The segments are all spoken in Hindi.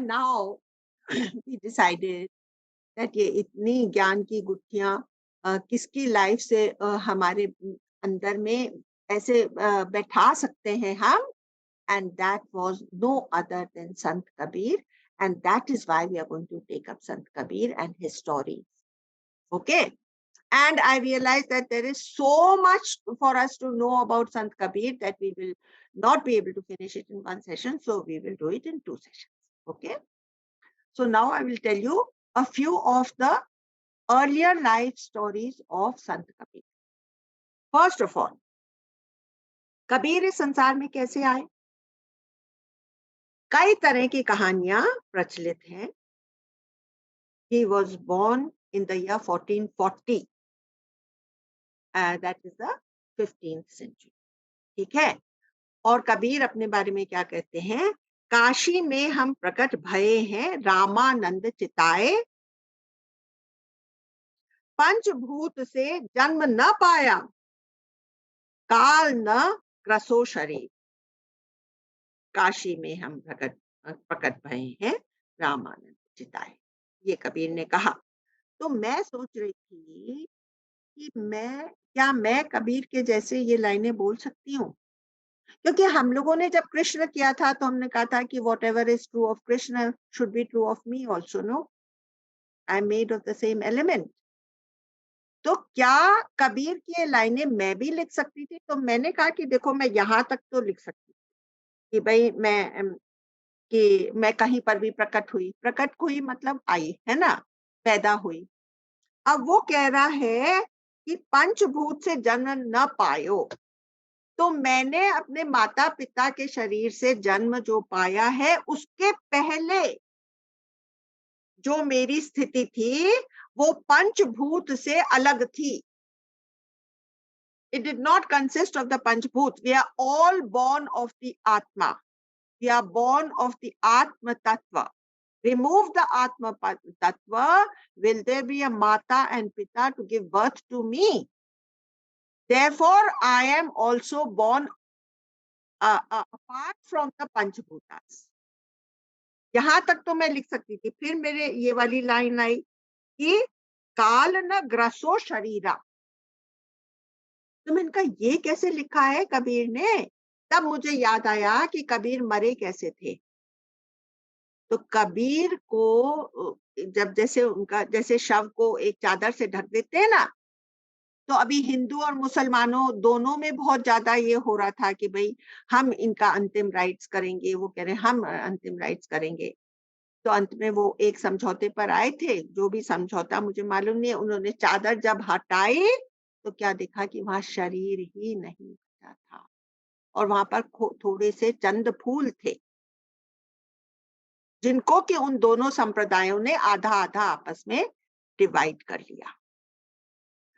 And now we decided that ये इतनी ज्ञान की गुत्थियां किसकी लाइफ से हमारे अंदर में ऐसे बैठा सकते हैं हम. And that was no other than Sant Kabir. And that is why we are going to take up Sant Kabir and his stories. Okay. And I realized that there is so much for us to know about Sant Kabir that we will not be able to finish it in one session. So we will do it in two sessions. Okay. So now I will tell you a few of the earlier life stories of Sant Kabir. First of all, Kabir इस संसार में कैसे आए? कई तरह की कहानियां प्रचलित हैं. He was born in the year 1440. That is the 15th century. ठीक है. और कबीर अपने बारे में क्या कहते हैं? काशी में हम प्रकट भये हैं, रामानंद चिताए, पंचभूत से जन्म न पाया, काल न ग्रसो शरीर. काशी में हम प्रकट भये हैं, रामानंद चिताए. ये कबीर ने कहा. तो मैं सोच रही थी कि मैं कबीर के जैसे ये लाइनें बोल सकती हूँ? क्योंकि हम लोगों ने जब कृष्ण किया था तो हमने कहा था कि whatever is true of Krishna should be true of me also. No, I am made of the same element. तो क्या कबीर की ये लाइनें मैं भी लिख सकती थी? तो मैंने कहा कि देखो, मैं यहाँ तक तो लिख सकती थी कि भाई मैं कहीं पर भी प्रकट हुई मतलब आई, है ना, पैदा हुई. अब वो कह रहा है कि पंचभूत से जन्म न पायो. तो मैंने अपने माता पिता के शरीर से जन्म जो पाया है, उसके पहले जो मेरी स्थिति थी वो पंचभूत से अलग थी. It did not consist of the Panchbhut. We are all born of the Atma. We are born of the Atma Tattva. Remove the Atma Tattva, will there be a Mata and Pita to give birth to me? Therefore, I am also born apart from the Panchbhutas. यहाँ तक तो मैं लिख सकती थी. फिर मेरे ये वाली लाइन आई कि काल न ग्रसो शरीरा. तो मैंने कहा ये कैसे लिखा है कबीर ने? तब मुझे याद आया कि कबीर मरे कैसे थे. तो कबीर को जब जैसे शव को एक चादर से ढक देते हैं ना, तो अभी हिंदू और मुसलमानों दोनों में बहुत ज्यादा ये हो रहा था कि भाई हम इनका अंतिम राइट्स करेंगे. वो कह रहे हैं हम अंतिम राइट्स करेंगे. तो अंत में वो एक समझौते पर आए थे. जो भी समझौता मुझे मालूम नहीं है. उन्होंने चादर जब हटाई तो क्या देखा कि वहां शरीर ही नहीं बचा था और वहां पर थोड़े से चंद फूल थे, जिनको कि उन दोनों संप्रदायों ने आधा आधा आपस में डिवाइड कर लिया.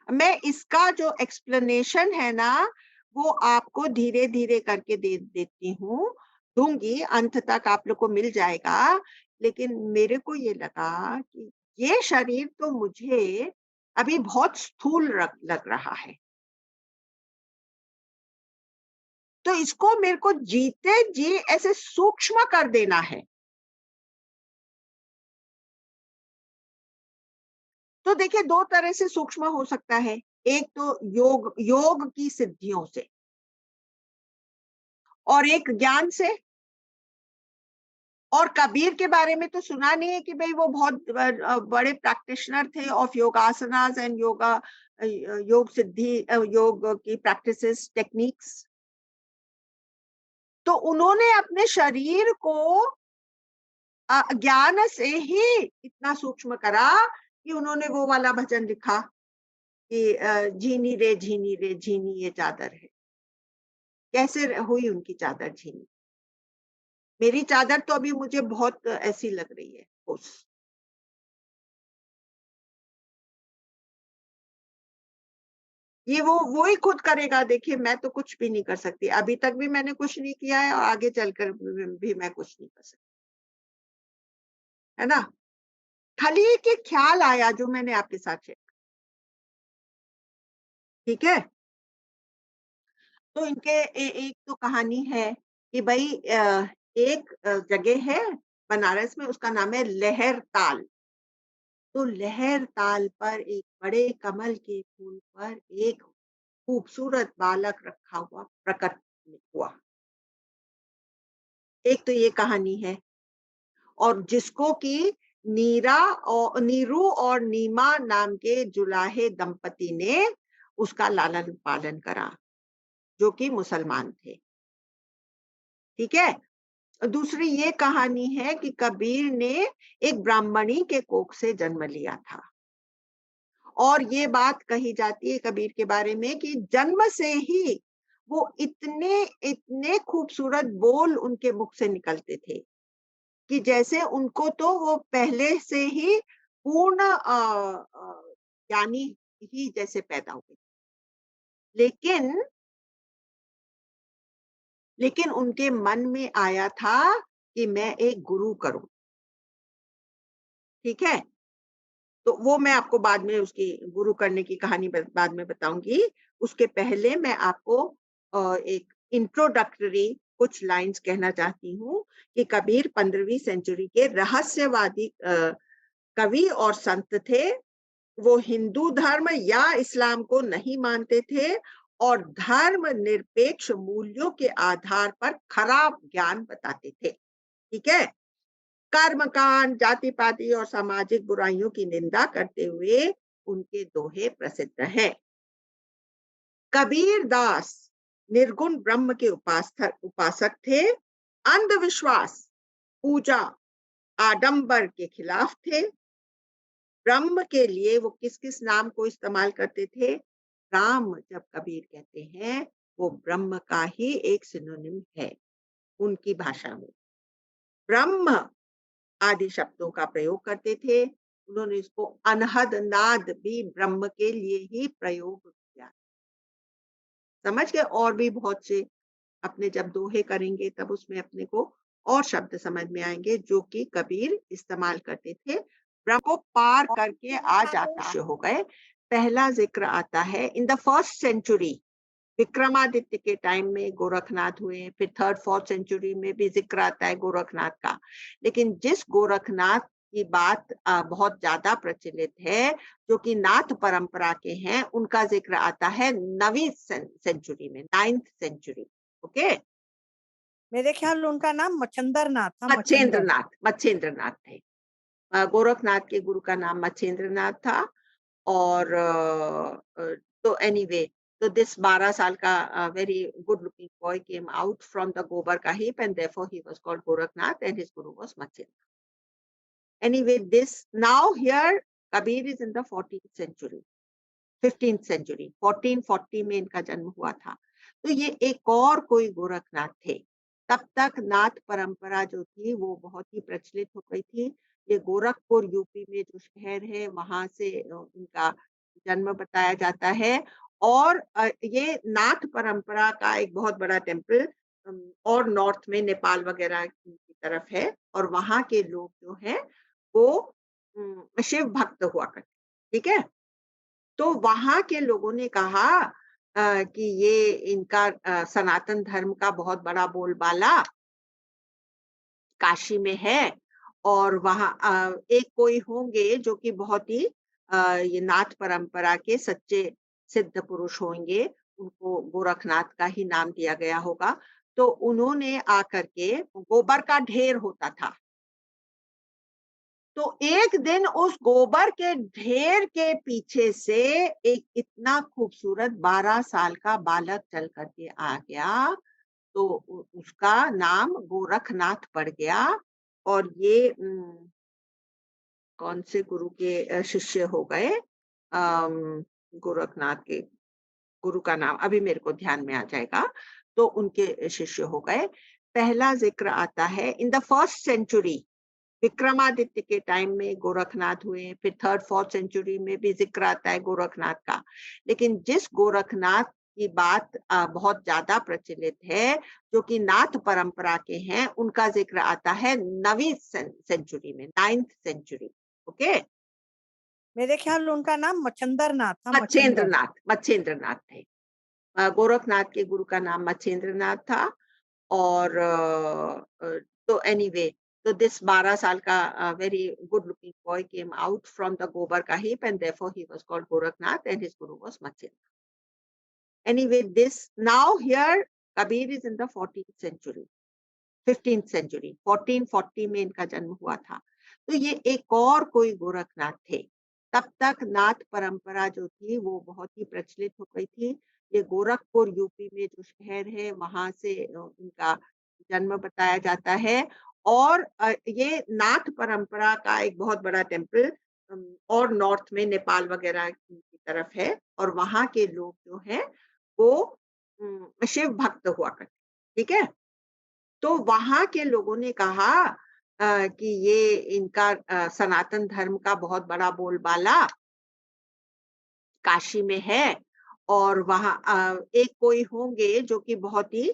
मैं इसका जो एक्सप्लेनेशन है ना, वो आपको धीरे धीरे करके देती हूँ, दूंगी. अंत तक आप लोग को मिल जाएगा. लेकिन मेरे को ये लगा कि ये शरीर तो मुझे अभी बहुत स्थूल लग रहा है. तो इसको मेरे को जीते जी ऐसे सूक्ष्म कर देना है. तो देखिए, दो तरह से सूक्ष्म हो सकता है. एक तो योग की सिद्धियों से, और एक ज्ञान से. और कबीर के बारे में तो सुना नहीं है कि भाई वो बहुत बड़े प्रैक्टिशनर थे ऑफ योगासनास एंड योग सिद्धि, योग की प्रैक्टिसेस, टेक्निक्स. तो उन्होंने अपने शरीर को ज्ञान से ही इतना सूक्ष्म करा कि उन्होंने वो वाला भजन लिखा कि झीनी रे झीनी ये चादर है. कैसे हुई उनकी चादर झीनी? मेरी चादर तो अभी मुझे बहुत ऐसी लग रही है. ये वो ही खुद करेगा. देखिए, मैं तो कुछ भी नहीं कर सकती. अभी तक भी मैंने कुछ नहीं किया है और आगे चलकर भी मैं कुछ नहीं कर सकती, है ना. खाली एक ख्याल आया जो मैंने आपके साथ शेयर. ठीक है. तो इनके एक तो कहानी है कि भाई एक जगह है बनारस में उसका नाम है लहर ताल। तो लहर ताल पर एक बड़े कमल के फूल पर एक खूबसूरत बालक रखा हुआ प्रकट हुआ। एक तो ये कहानी है, और जिसको कि नीरू और नीमा नाम के जुलाहे दंपति ने उसका लालन पालन करा, जो कि मुसलमान थे। ठीक है? दूसरी ये कहानी है कि कबीर ने एक ब्राह्मणी के कोख से जन्म लिया था, और ये बात कही जाती है कबीर के बारे में कि जन्म से ही वो इतने इतने खूबसूरत बोल उनके मुख से निकलते थे कि जैसे उनको तो वो पहले से ही पूर्ण ज्ञानी ही जैसे पैदा हुए। लेकिन लेकिन उनके मन में आया था कि मैं एक गुरु करूं। ठीक है? तो वो मैं आपको बाद में उसकी गुरु करने की कहानी बाद में बताऊंगी। उसके पहले मैं आपको एक इंट्रोडक्टरी कुछ लाइंस कहना चाहती हूँ कि कबीर 15वीं सेंचुरी के रहस्यवादी कवि और संत थे। वो हिंदू धर्म या इस्लाम को नहीं मानते थे, और धर्म निरपेक्ष मूल्यों के आधार पर खराब ज्ञान बताते थे। ठीक है? कर्मकांड, जाति-पाति और सामाजिक बुराइयों की निंदा करते हुए उनके दोहे प्रसिद्ध हैं। कबीर दास निर्गुण ब्रह्म के उपासक थे। अंधविश्वास, पूजा, आडंबर के खिलाफ थे। ब्रह्म के लिए वो किस-किस नाम को इस्तेमाल करते थे? राम जब कबीर कहते हैं, वो ब्रह्म का ही एक सिनोनिम है उनकी भाषा में। ब्रह्म आदि शब्दों का प्रयोग करते थे। उन्होंने इसको अनहद नाद भी ब्रह्म के लिए ही प्रयोग किया। समझ गए? और भी बहुत से अपने जब दोहे करेंगे तब उसमें अपने को और शब्द समझ में आएंगे जो कि कबीर इस्तेमाल करते थे। ब्रह्म को पार करके आ जाता हो गए। पहला जिक्र आता है in the first century, Vikramaditya के टाइम में गोरखनाथ हुए, फिर थर्ड फोर्थ सेंचुरी में भी जिक्र आता है गोरखनाथ का। लेकिन जिस गोरखनाथ की बात बहुत ज्यादा प्रचलित है, जो कि नाथ परंपरा के हैं, उनका जिक्र आता है 9वीं सेंचुरी में, 9th सेंचुरी। ओके? मेरे ख्याल उनका नाम मच्छंदर नाथ था, मच्छंदर। मच्छेंद्रनाथ, मच्छेंद्रनाथ थे। गोरखनाथ के गुरु का नाम मच्छेंद्रनाथ था। और तो एनीवे, तो दिस 12 साल का very good looking boy came out from the गोबर heap, and therefore he was called Gorakhnath and his guru was Machin. Anyway, this now here Kabir is in the 14th century, 15th century, 1440 में इनका जन्म हुआ था। तो ये एक और कोई गोरखनाथ थे। तब तक नाथ परंपरा जो थी वो बहुत ही प्रचलित हो गई थी। ये गोरखपुर यूपी में जो शहर है वहां से इनका जन्म बताया जाता है। और ये नाथ परंपरा का एक बहुत बड़ा टेम्पल और नॉर्थ में नेपाल वगैरह की तरफ है, और वहां के लोग जो हैं वो शिव भक्त हुआ करते। ठीक है? तो वहाँ के लोगों ने कहा कि ये इनका सनातन धर्म का बहुत बड़ा बोलबाला काशी में है, और वहाँ एक कोई होंगे जो कि बहुत ही ये नाथ परंपरा के सच्चे सिद्ध पुरुष होंगे, उनको गोरखनाथ का ही नाम दिया गया होगा। तो उन्होंने आकर के, गोबर का ढेर होता था, तो एक दिन उस गोबर के ढेर के पीछे से एक इतना खूबसूरत 12 साल का बालक चल करके आ गया, तो उसका नाम गोरखनाथ पड़ गया। और ये कौन से गुरु के शिष्य हो गए? गोरखनाथ के गुरु का नाम अभी मेरे को ध्यान में आ जाएगा। तो उनके शिष्य हो गए। पहला जिक्र आता है in the first century, Vikramaditya के टाइम में गोरखनाथ हुए, फिर थर्ड फोर्थ सेंचुरी में भी जिक्र आता है गोरखनाथ का। लेकिन जिस गोरखनाथ की बात बहुत ज्यादा प्रचलित है, जो कि नाथ परंपरा के हैं, उनका जिक्र आता है 9वीं सेंचुरी में, 9th सेंचुरी। ओके? मेरे ख्याल उनका नाम मच्छंदर नाथ था, मच्छंदर। मच्छेंद्रनाथ, मच्छेंद्रनाथ थे। गोरखनाथ के गुरु का नाम मच्छेंद्रनाथ था। और तो एनीवे, तो दिस 12 साल का very good looking boy came out from the गोबर का heap and therefore he was called Gorakhnath and his guru was Matsya. Anyway, this now here Kabir is in the 14th century. 15th century 1440 में इनका जन्म हुआ था। तो ये एक और कोई गोरखनाथ थे। तब तक नाथ परंपरा जो थी वो बहुत ही प्रचलित हो गई थी। ये गोरखपुर यूपी में जो शहर है वहां से इनका जन्म बताया जाता है। और ये नाथ परंपरा का एक बहुत बड़ा टेम्पल और नॉर्थ में नेपाल वगैरह की तरफ है और वहां के लोग जो हैं वो शिव भक्त हुआ करते। ठीक है। तो वहाँ के लोगों ने कहा कि ये इनका सनातन धर्म का बहुत बड़ा बोलबाला काशी में है और वहाँ एक कोई होंगे जो कि बहुत ही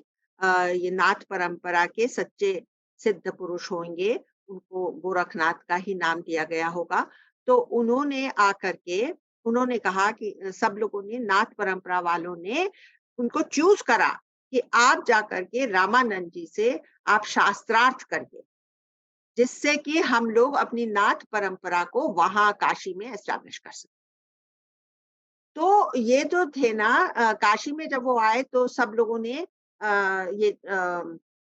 ये नाथ परंपरा के सच्चे सिद्ध पुरुष होंगे, उनको गोरखनाथ का ही नाम दिया गया होगा। तो उन्होंने आकर के उन्होंने कहा कि सब लोगों ने नाथ परंपरा वालों ने उनको चूज़ करा कि आप जाकर के रामानंद जी से आप शास्त्रार्थ करिए, जिससे कि हम लोग अपनी नाथ परंपरा को वहाँ काशी में एस्टेब्लिश कर सकें। तो ये जो थे ना काशी में जब वो आए तो सब लोगों ने ये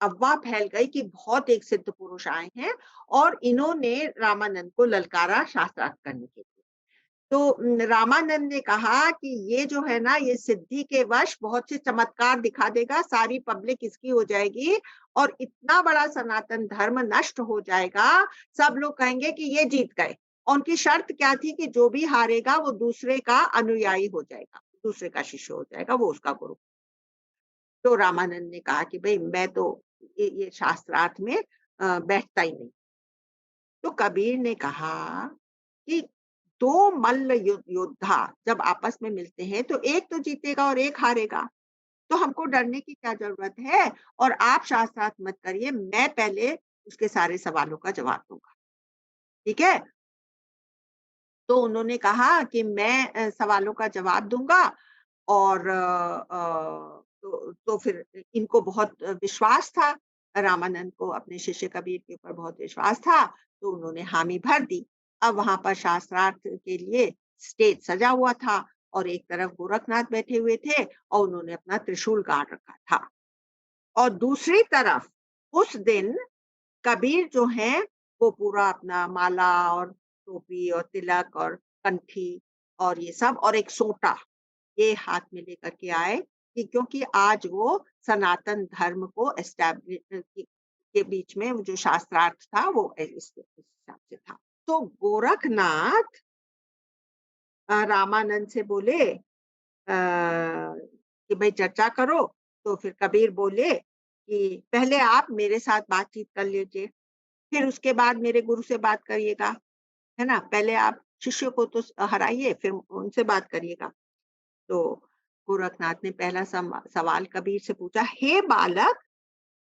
अफ़वाह फैल गई कि बहुत एक सिद्ध पुरुष आए हैं और इन्होंने रामानंद को ललकारा शास्त्रार्थ करने के लिए। तो रामानंद ने कहा कि ये जो है ना ये सिद्धि के वश बहुत से चमत्कार दिखा देगा, सारी पब्लिक इसकी हो जाएगी और इतना बड़ा सनातन धर्म नष्ट हो जाएगा, सब लोग कहेंगे कि ये जीत गए। और उनकी शर्त क्या थी कि जो भी हारेगा वो दूसरे का अनुयायी हो जाएगा, दूसरे का शिष्य हो जाएगा, वो उसका गुरु। तो रामानंद ने कहा कि भई मैं तो ये शास्त्रार्थ में बैठता ही नहीं। तो कबीर ने कहा कि 2 मल्ल योद्धा जब आपस में मिलते हैं तो एक तो जीतेगा और एक हारेगा। तो हमको डरने की क्या ज़रूरत है? और आप शास्त्रार्थ मत करिए, मैं पहले उसके सारे सवालों का जवाब दूँगा। ठीक है? तो उन्होंने कहा कि मैं सवालों का जवाब दूँगा और तो फिर इनको बहुत विश्वास था, रामानंद को अपने शिष्य कबीर के ऊपर बहुत विश्वास था, तो उन्होंने हामी भर दी। अब वहाँ पर शास्त्रार्थ के लिए स्टेज सजा हुआ था और एक तरफ गोरखनाथ बैठे हुए थे और उन्होंने अपना त्रिशूल गाड़ रखा था। और दूसरी तरफ उस दिन कबीर जो हैं, वो पूरा अपना माला और टोपी और तिलक और कंठी और ये सब और एक सोंटा ये हाथ में लेकर के आए कि क्योंकि आज वो सनातन धर्म को एस्टैब्लिश के बीच में वो जो शास्त्रार्थ था वो इस हिसाब से था। तो गोरखनाथ रामानंद से बोले कि भाई चर्चा करो। तो फिर कबीर बोले कि पहले आप मेरे साथ बातचीत कर लीजिए, फिर उसके बाद मेरे गुरु से बात करिएगा, है ना? पहले आप शिष्य को तो हराइए, फिर उनसे बात करिएगा। तो गोरखनाथ ने पहला सवाल कबीर से पूछा, हे बालक,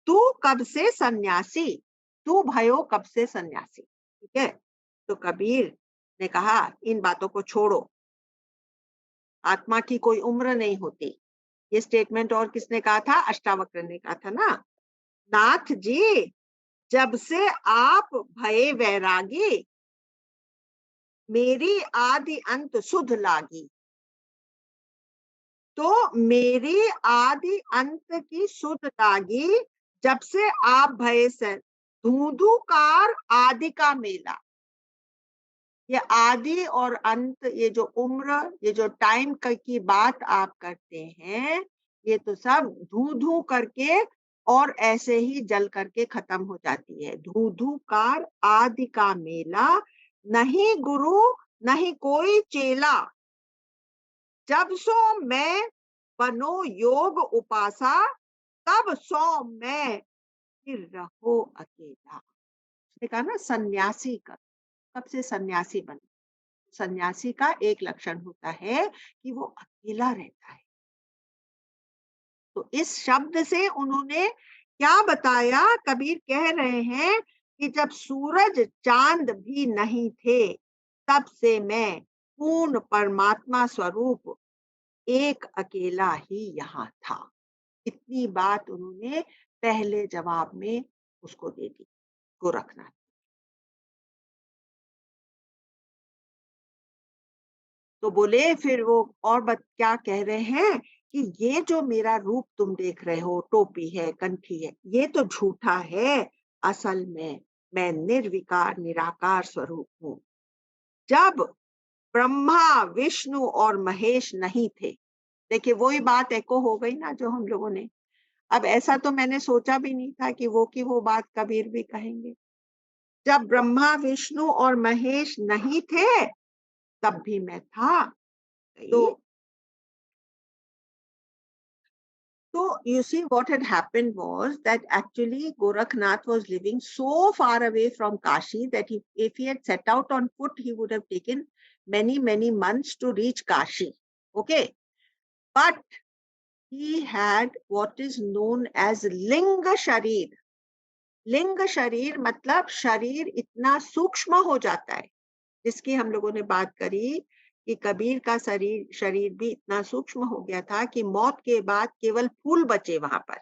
तू कब से सन्यासी? तू भयो कब से सन्यासी? ठीक है। तो कबीर ने कहा, इन बातों को छोड़ो, आत्मा की कोई उम्र नहीं होती। ये स्टेटमेंट और किसने कहा था? अष्टावक्र ने कहा था ना। नाथ जी, जब से आप भये वैरागी, मेरी आदि अंत सुध लागी। तो मेरी आदि अंत की सुध लागी, जब से आप भये से धूधुकार आदि का मेला। ये आदि और अंत, ये जो उम्र, ये जो टाइम की बात आप करते हैं, ये तो सब धू धू करके और ऐसे ही जल करके खत्म हो जाती है। धू धू कार आदि का मेला, नहीं गुरु नहीं कोई चेला, जब सो मैं बनो योग उपासा, तब सो मैं फिर रहो अकेला। उसने कहा ना सन्यासी का, कब से सन्यासी बने। सन्यासी का एक लक्षण होता है कि वो अकेला रहता है। तो इस शब्द से उन्होंने क्या बताया? कबीर कह रहे हैं कि जब सूरज चांद भी नहीं थे, तब से मैं पूर्ण परमात्मा स्वरूप एक अकेला ही यहाँ था। इतनी बात उन्होंने पहले जवाब में उसको दे दी। गोरखनाथ। तो बोले फिर वो और क्या कह रहे हैं कि ये जो मेरा रूप तुम देख रहे हो, टोपी है, कंठी है, ये तो झूठा है। असल में मैं निर्विकार निराकार स्वरूप हूँ। जब ब्रह्मा, विष्णु और महेश नहीं थे, देखिए वही बात एको हो गई ना जो हम लोगों ने। अब ऐसा तो मैंने सोचा भी नहीं था कि वो बात कबीर भी कहेंगे। जब ब्रह्मा, विष्णु और महेश नहीं थे, तब भी मैं था। तो you see what had happened was that actually Gorakhnath was living so far away from Kashi that if he had set out on foot, he would have taken many, many months to reach Kashi. Okay. But he had what is known as Linga Sharir. Linga Sharir मतलब शरीर इतना सूक्ष्म हो जाता है, जिसकी हम लोगों ने बात करी कि कबीर का शरीर भी इतना सूक्ष्म हो गया था कि मौत के बाद केवल फूल बचे वहां पर।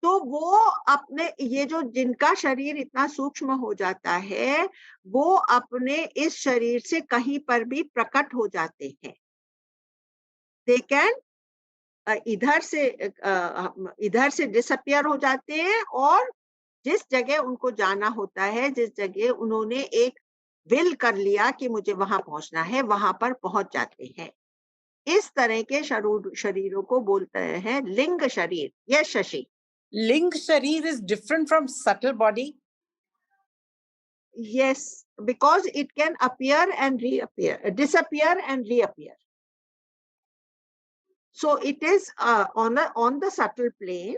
तो वो अपने ये जो जिनका शरीर इतना सूक्ष्म हो जाता है, वो अपने इस शरीर से कहीं पर भी प्रकट हो जाते हैं। दे कैन इधर से डिसअपियर हो जाते हैं, और जिस जगह उनको जाना होता है, जिस जगह उन्होंने एक विल कर लिया कि मुझे वहां पहुंचना है, वहां पर पहुंच जाते हैं। इस तरह के शरीरों को बोलते हैं लिंग शरीर। Yes Shashi. Ling Sharir is different from subtle body. Yes, because it can appear and reappear, disappear and reappear. So it is on the subtle plane,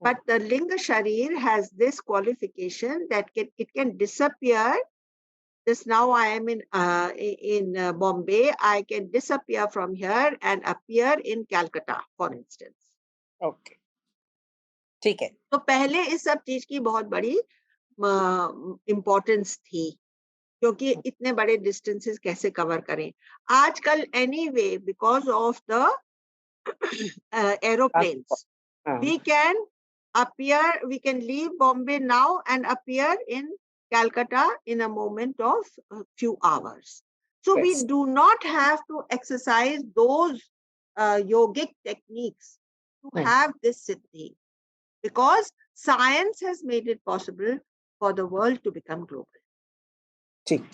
but the Linga Sharir has this qualification that it can disappear. Just now I am in Bombay. I can disappear from here and appear in Calcutta, for instance. Okay. ठीक है। तो पहले इस सब चीज की बहुत बड़ी इम्पोर्टेंस थी, क्योंकि इतने बड़े डिस्टेंसेस कैसे कवर करें। आजकल anyway because of the aeroplanes, we can we can leave Bombay now and appear in Calcutta in a moment of a few hours. So we Yes. do not have to exercise those yogic techniques to have this siddhi, because science has made it possible for the world to become global. ठीक,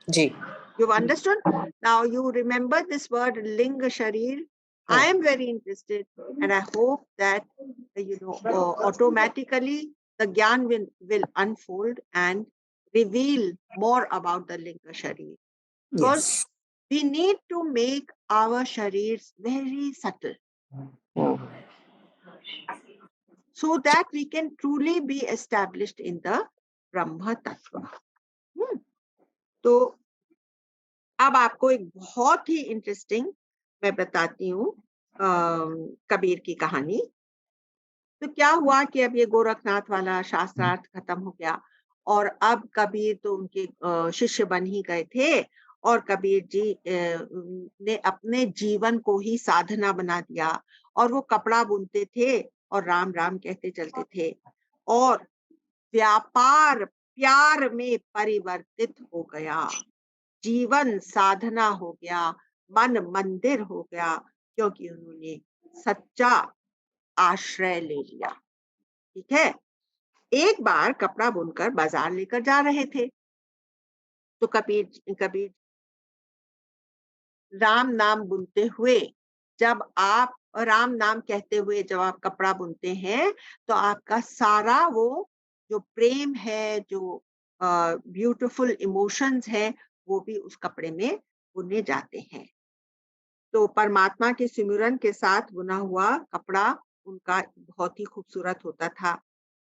जी। You've understood? Now you remember this word Linga Sharir. I am very interested, and I hope that automatically the Gyan will unfold and reveal more about the Linga Sharir. Because Yes. we need to make our Sharirs very subtle, so that we can truly be established in the Brahma Tattva. तो अब आपको एक बहुत ही इंटरेस्टिंग मैं बताती हूँ कबीर की कहानी। तो क्या हुआ कि अब ये गोरखनाथ वाला शास्त्रार्थ खत्म हो गया, और अब कबीर तो उनके शिष्य बन ही गए थे, और कबीर जी ने अपने जीवन को ही साधना बना दिया, और वो कपड़ा बुनते थे और राम राम कहते चलते थे, और व्यापार प्यार में परिवर्तित हो गया, जीवन साधना हो गया, मन मंदिर हो गया, क्योंकि उन्होंने सच्चा आश्रय ले लिया। ठीक है। एक बार कपड़ा बुनकर बाजार लेकर जा रहे थे, तो कबीर कबीर राम नाम बुनते हुए, जब आप राम नाम कहते हुए जब आप कपड़ा बुनते हैं, तो आपका सारा वो जो प्रेम है, जो ब्यूटीफुल इमोशंस है, वो भी उस कपड़े में बुने जाते हैं। तो परमात्मा के सिमरन के साथ बुना हुआ कपड़ा उनका बहुत ही खूबसूरत होता था।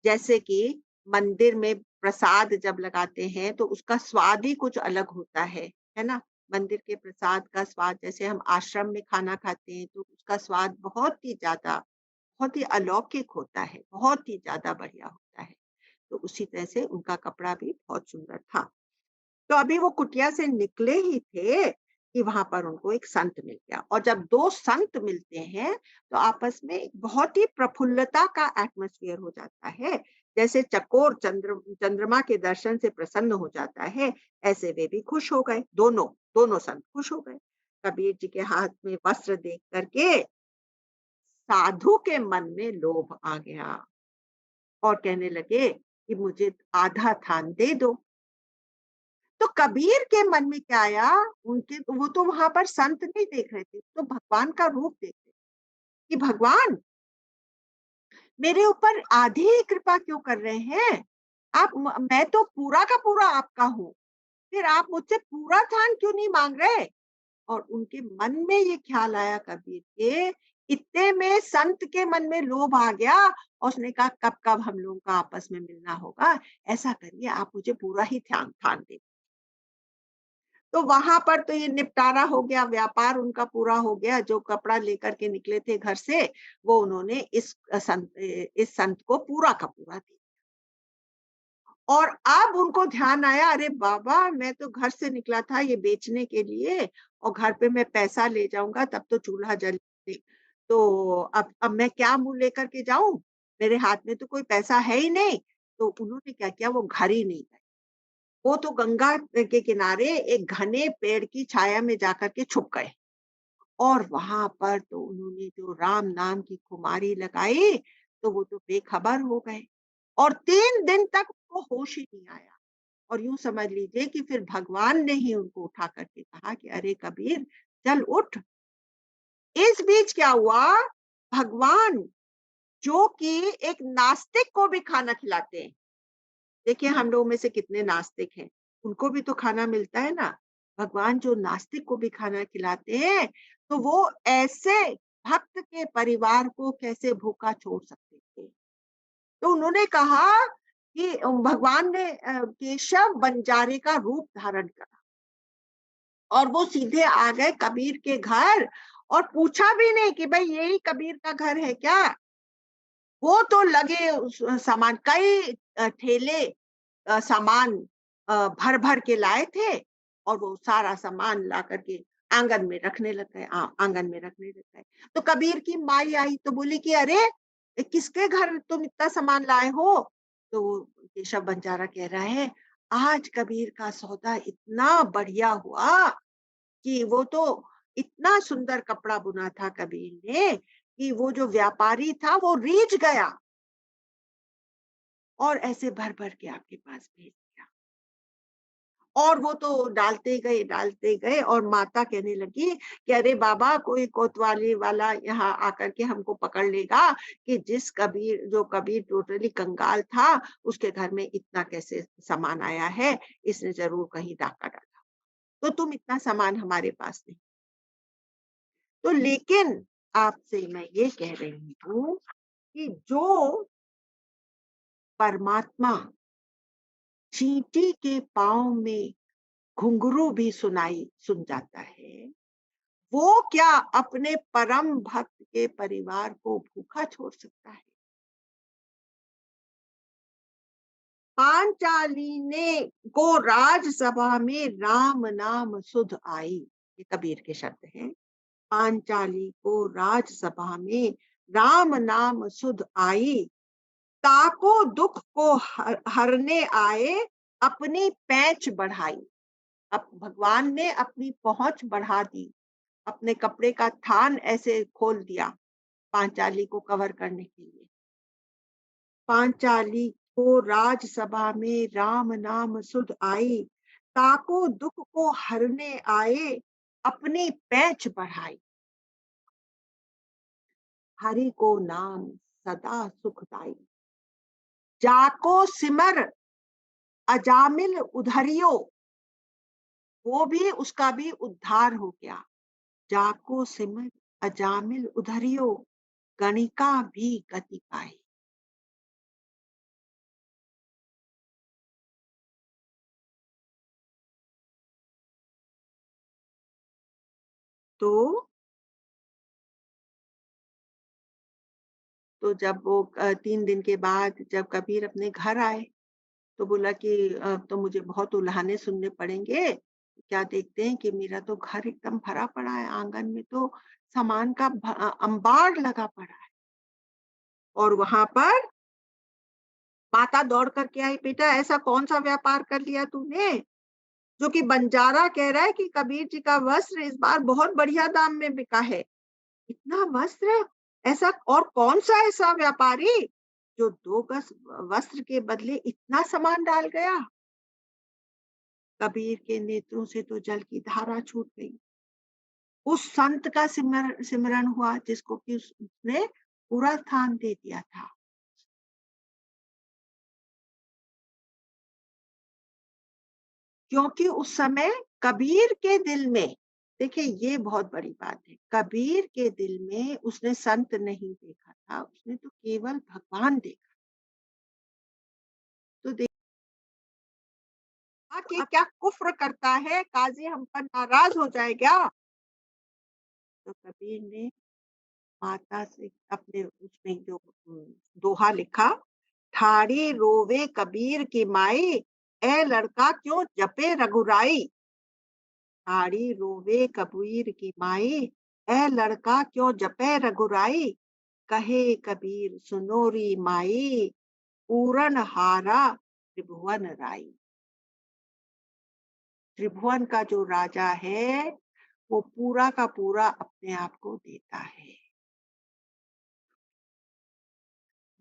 जैसे कि मंदिर में प्रसाद जब लगाते हैं, तो उसका स्वाद ही कुछ अलग होता है ना? मंदिर के प्रसाद का स्वाद, जैसे हम आश्रम में खाना खाते हैं, तो उसका स्वाद बहुत ही अलौकिक होता है, बहुत ही ज़्यादा बढ़िया होता है। तो उसी तरह से उनका कपड़ा भी बहुत सुंदर था। तो अभी वो कुटिया से निकले ही थे कि वहाँ पर उनको एक संत मिल गया, और जब 2 संत मिलते हैं, तो आपस में एक बहुत ही प्रफुल्लता का एटमॉस्फियर हो जाता है। जैसे चकोर चंद्रमा के दर्शन से प्रसन्न हो जाता है, ऐसे वे भी खुश हो गए, दोनों संत खुश हो गए। कबीर जी के हाथ में वस्त्र देख कर के साधु के मन में लोभ आ गया और कहने लगे कि मुझे आधा थान दे दो। तो कबीर के मन में क्या आया, उनके वो तो वहां पर संत नहीं देख रहे थे, तो भगवान का रूप देख रहे थे कि भगवान मेरे ऊपर आधी ही कृपा क्यों कर रहे हैं? मैं तो पूरा का पूरा आपका हूँ, फिर आप मुझसे पूरा थान क्यों नहीं मांग रहे? और उनके मन में ये ख्याल आया कबीर के, इतने में संत के मन में लोभ आ गया और उसने कहा कब कब हम लोगों का आपस में मिलना होगा, ऐसा करिए आप मुझे पूरा ही थान थान दे। तो वहां पर तो ये निपटारा हो गया, व्यापार उनका पूरा हो गया। जो कपड़ा लेकर के निकले थे घर से, वो उन्होंने इस संत को पूरा का पूरा दिया। और अब उनको ध्यान आया, अरे बाबा मैं तो घर से निकला था ये बेचने के लिए, और घर पे मैं पैसा ले जाऊंगा तब तो चूल्हा जल। तो अब मैं क्या मुंह लेकर के जाऊं, मेरे हाथ में तो कोई पैसा है ही नहीं। तो उन्होंने क्या किया, वो घर ही नहीं गए, वो तो गंगा के किनारे एक घने पेड़ की छाया में जाकर के छुप गए। और वहां पर तो उन्होंने जो राम नाम की खुमारी लगाई, तो वो तो बेखबर हो गए, और 3 दिन तक उनको होश ही नहीं आया। और यूं समझ लीजिए कि फिर भगवान ने ही उनको उठा करके कहा कि अरे कबीर, चल उठ। इस बीच क्या हुआ, भगवान जो कि एक नास्तिक को भी खाना खिलाते हैं, देखिए हम लोग में से कितने नास्तिक हैं, उनको भी तो खाना मिलता है ना। भगवान जो नास्तिक को भी खाना खिलाते हैं, तो वो ऐसे भक्त के परिवार को कैसे भूखा छोड़ सकते थे? तो उन्होंने कहा कि भगवान ने केशव बंजारे का रूप धारण करा, और वो सीधे आ गए कबीर के घर, और पूछा भी नहीं कि भाई यही कबीर का घर है क्या। वो तो लगे सामान, कई ठेले सामान भर भर के लाए थे, और वो सारा सामान ला करके आंगन में रखने लग गए, आंगन में रखने लग गए। तो कबीर की माई आई तो बोली कि अरे किसके घर तुम इतना सामान लाए हो? तो वो केशव बंजारा कह रहा है, आज कबीर का सौदा इतना बढ़िया हुआ कि वो तो इतना सुंदर कपड़ा बुना था कबीर ने कि वो जो व्यापारी था वो रीझ गया, और ऐसे भर भर के आपके पास भेज दिया। और वो तो डालते गए, और माता कहने लगी कि अरे बाबा, कोई कोतवाली वाला यहाँ आकर के हमको पकड़ लेगा कि जो कबीर टोटली कंगाल था, उसके घर में इतना कैसे सामान आया है, इसने जरूर कहीं डाका डाला, तो तुम इतना सामान हमारे पास नहीं। तो लेकिन आपसे मैं ये कह रही हूँ कि जो परमात्मा चींटी के पाँव में घुंघरू भी सुन जाता है, वो क्या अपने परम भक्त के परिवार को भूखा छोड़ सकता है? पांचाली ने को राजसभा में राम नाम सुध आई, ये कबीर के शब्द हैं। पांचाली को राजसभा में राम नाम सुध आई, ताको दुख को हरने आए, अपनी पैंच बढ़ाई। अब भगवान ने अपनी पहुंच बढ़ा दी, अपने कपड़े का थान ऐसे खोल दिया पांचाली को कवर करने के लिए। पांचाली को राजसभा में राम नाम सुध आई, ताको दुख को हरने आए, अपनी पैंच बढ़ाई। हरि को नाम सदा सुखदाई, जाको सिमर अजामिल उधरियो, वो भी उसका भी उद्धार हो गया। जाको सिमर अजामिल उधरियो, गणिका भी गति पाई। तो जब वो 3 दिन के बाद जब कबीर अपने घर आए, तो बोला कि अब तो मुझे बहुत उल्हाने सुनने पड़ेंगे, क्या देखते हैं कि मेरा तो घर एकदम भरा पड़ा है, आंगन में तो सामान का अंबार लगा पड़ा है। और वहां पर माता दौड़ करके आई, बेटा ऐसा कौन सा व्यापार कर लिया तूने, जो कि बंजारा कह रहा है कि कबीर जी का वस्त्र इस बार बहुत बढ़िया दाम में बिका है। इतना वस्त्र, ऐसा और कौन सा ऐसा व्यापारी जो 2 गज वस्त्र के बदले इतना सामान डाल गया। कबीर के नेत्रों से तो जल की धारा छूट गई। उस संत का सिमरण हुआ जिसको कि उसने पूरा स्थान दे दिया था। क्योंकि उस समय कबीर के दिल में, देखिए ये बहुत बड़ी बात है, कबीर के दिल में उसने संत नहीं देखा था, उसने तो केवल भगवान देखा। तो देखा कि क्या कुफ्र करता है, काजी हम पर नाराज हो जाएगा। तो कबीर ने माता से अपने उसमें जो दोहा लिखा, ठाड़ी रोवे कबीर की माई, ए लड़का क्यों जपे रघुराई। ठाड़ी रोवे कबीर की माई, ए लड़का क्यों जपे रघुराई। कहे कबीर सुनोरी माई, पूरन हारा त्रिभुवन राई। त्रिभुवन का जो राजा है वो पूरा का पूरा अपने आप को देता है।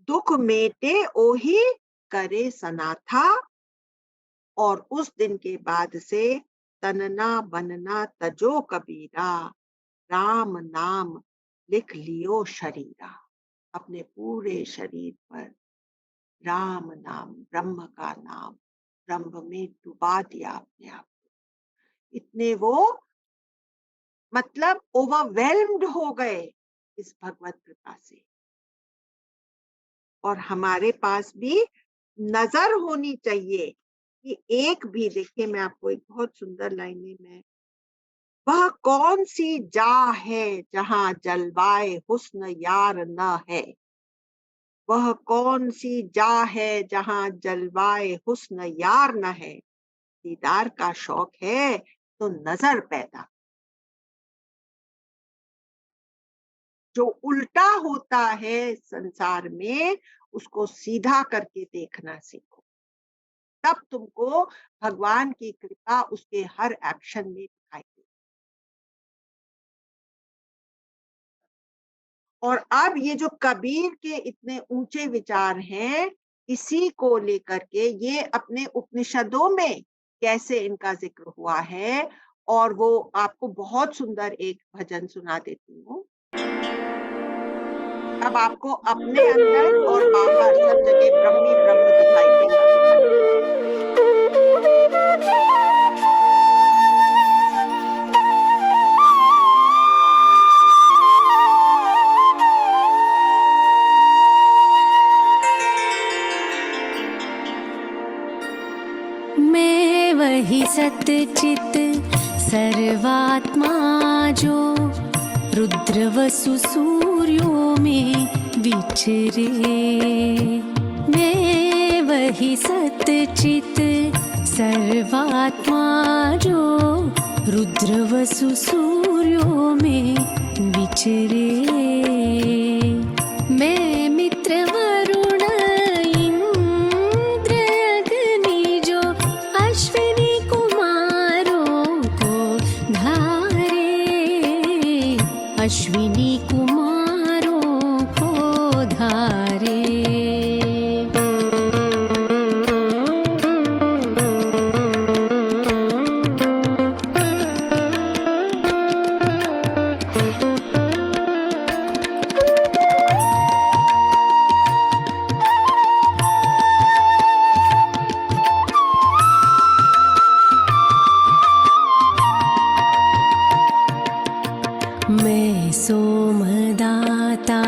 दुख मेटे ओही करे सनाथा, और उस दिन के बाद से तनना बनना तजो कबीरा, राम नाम लिख लियो शरीरा। अपने पूरे शरीर पर राम नाम, ब्रह्म का नाम, ब्रह्म में डुबा दिया अपने आप। इतने वो मतलब ओवरवेल्म्ड हो गए इस भगवत कृपा से। और हमारे पास भी नजर होनी चाहिए कि एक भी, देखिए मैं आपको एक बहुत सुंदर लाइन में, वह कौन सी जा है जहां जलवाए हुस्न यार न है। वह कौन सी जा है जहां जलवाए हुस्न यार न है। दीदार का शौक है तो नजर पैदा। जो उल्टा होता है संसार में उसको सीधा करके देखना सीखो, तब तुमको भगवान की कृपा उसके हर एक्शन में दिखाई देगी। और अब ये जो कबीर के इतने ऊंचे विचार हैं, इसी को लेकर के ये अपने उपनिषदों में कैसे इनका जिक्र हुआ है। और वो आपको बहुत सुंदर एक भजन सुना देती हूँ। अब आपको अपने अंदर और बाहर सब जगह ब्रह्म ही ब्रह्म दिखाई देगा। मैं वही सतचित सर्वात्मा जो रुद्र वसु सूर्यों में विचरे। मैं वही सतचित सर्वात्मा जो रुद्र वसु सूर्यों में विचरे। मैं मित्र वरुण इंद्र अग्नि जो अश्विनी कुमारों को धारे। अश्विनी कुमारों को धारे। मैं सोमदाता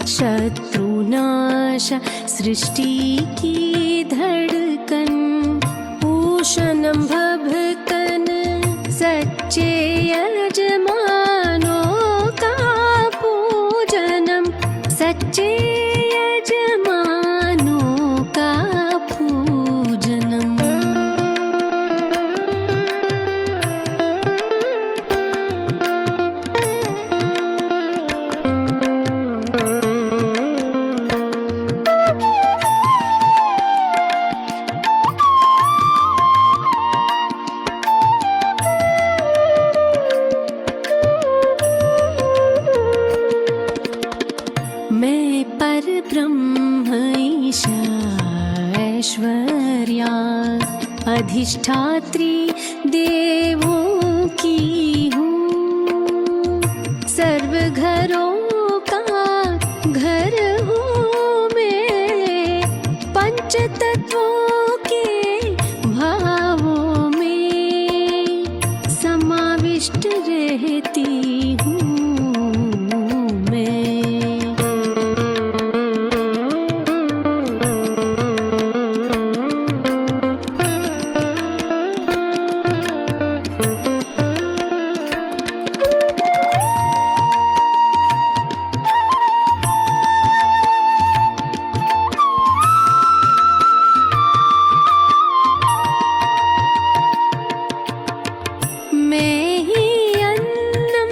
शत्रुनाश सृष्टि की धड़कन। पूषणम भभकन सच्चे यजमानों का पूजनम। सच्चे यजमानों का पूजनम। अधिष्ठात्री देवों की हूँ। सर्व घरों का घर हूँ मैं, पंच तत्वों के भावों में समाविष्ट रहती हूँ मैं। मैं ही अन्नम,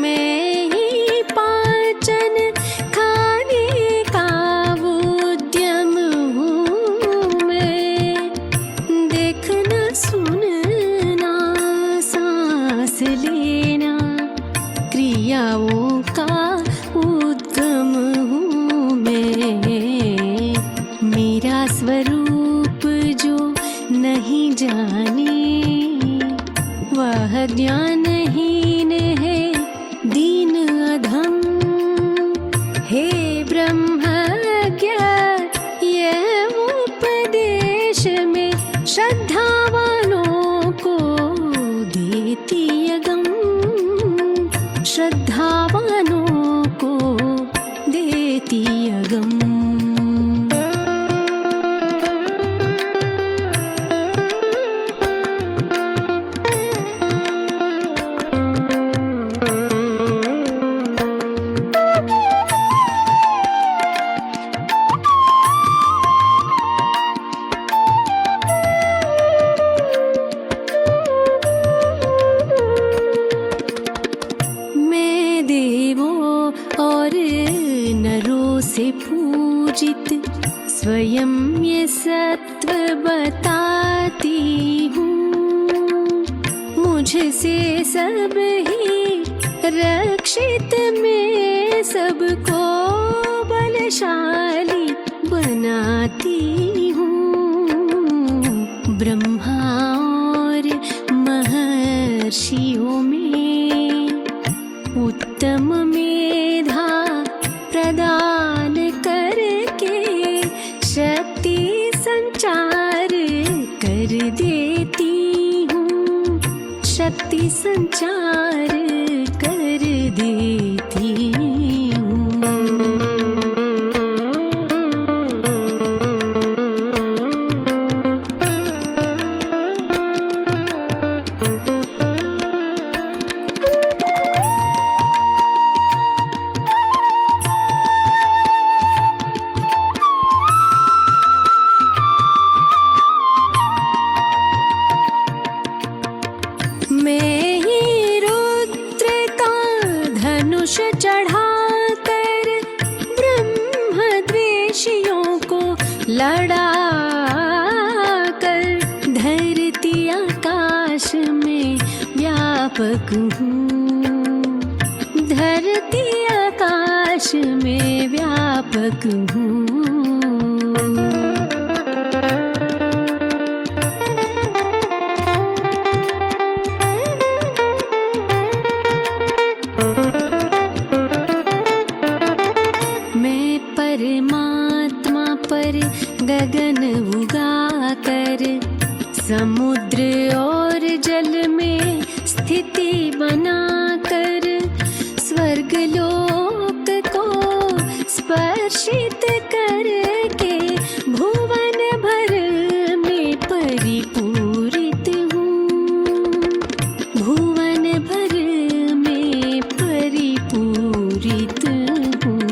मैं ही पाचन, खाने का उद्यम हूँ मैं। देखना सुनना सांस लेना क्रियाओं का उद्गम हूँ मैं। मेरा स्वरूप जो नहीं जाने वह ज्ञानहीन है दीन अधम। हे ब्रह्मज्ञ यह उपदेश में श्रद्धावानों को देती अगम, श्रद्धावानों को देती अगम। मैं देवों और नरों से पूजित स्वयं ये सत्व बताती हूँ। मुझसे सब ही रक्षित, मैं सबको बलशाली बनाती हूँ। ब्रह्मा और महर्षियों में उत्तम मेधा प्रदान करके शक्ति संचार कर देती हूँ, शक्ति संचार कर देती हूँ। मैं ही रुद्र का धनुष चढ़ाकर ब्रह्मद्वेषियों को लड़ा कर धरती आकाश में व्यापक हूँ, धरती आकाश में व्यापक हूँ। मैं परमात्मा पर गगन उगा कर समुद्र और जल में स्थिति बनाकर स्वर्गलोक को स्पर्शित करके भुवन भर में परिपूरित हूँ, भुवन भर में परिपूरित हूँ।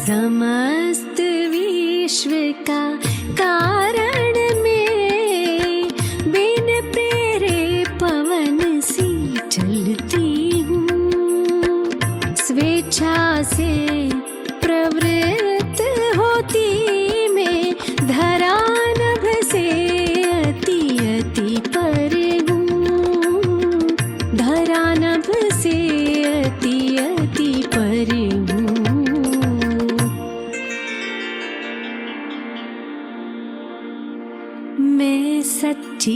समस्त विश्व का कारण में बिन प्रेरे पवन सी चलती हूँ। मैं सच्चिदानंद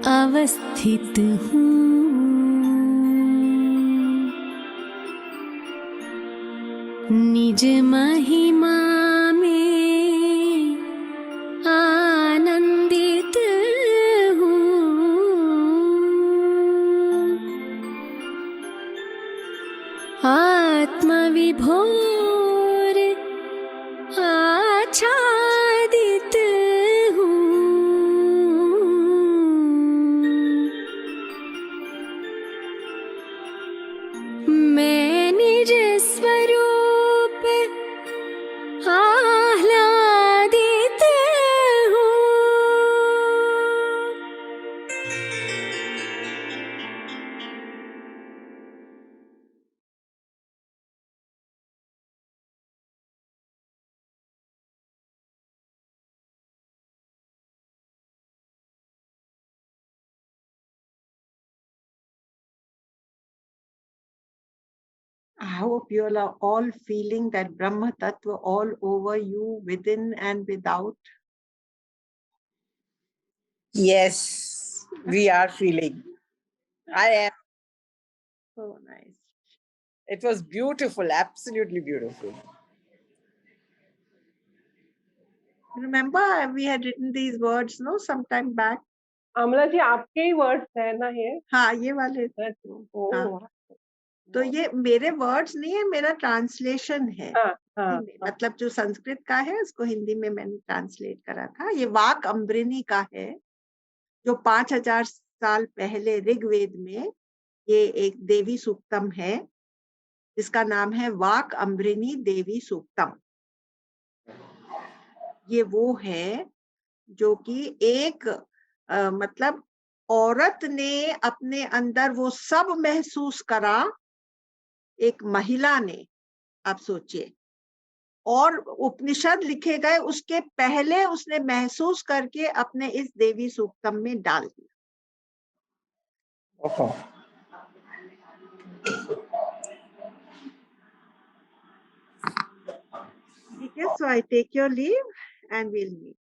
अवस्थित हूँ। निज महिमा में आनंदित हूँ। आत्मविभोर आच्छादित हूँ। मैं निज स्वरूप आह्लादित हूँ। I hope you are all feeling that Brahma Tattva all over you, within and without. Yes, we are feeling. I am. So nice. It was beautiful, absolutely beautiful. Remember, we had written these words, no, some time back. अमला जी आपके ही वर्ड्स है ना ये? हाँ, ये वाले। ओह हाँ। तो ये मेरे वर्ड्स नहीं है, मेरा ट्रांसलेशन है। हाँ हाँ मतलब जो संस्कृत का है उसको हिंदी में मैंने ट्रांसलेट करा था। ये वाक अम्बरिनी का है, जो 5000 साल पहले ऋग्वेद में ये एक देवी सूक्तम है, जिसका नाम है वाक अम्बरिनी देवी सूक्तम। ये वो है जो कि एक मतलब औरत ने अपने अंदर वो सब महसूस करा, एक महिला ने, आप सोचिए, और उपनिषद लिखे गए उसके पहले उसने महसूस करके अपने इस देवी सूक्तम में डाल दिया। ठीक है, so I take your leave and we'll meet.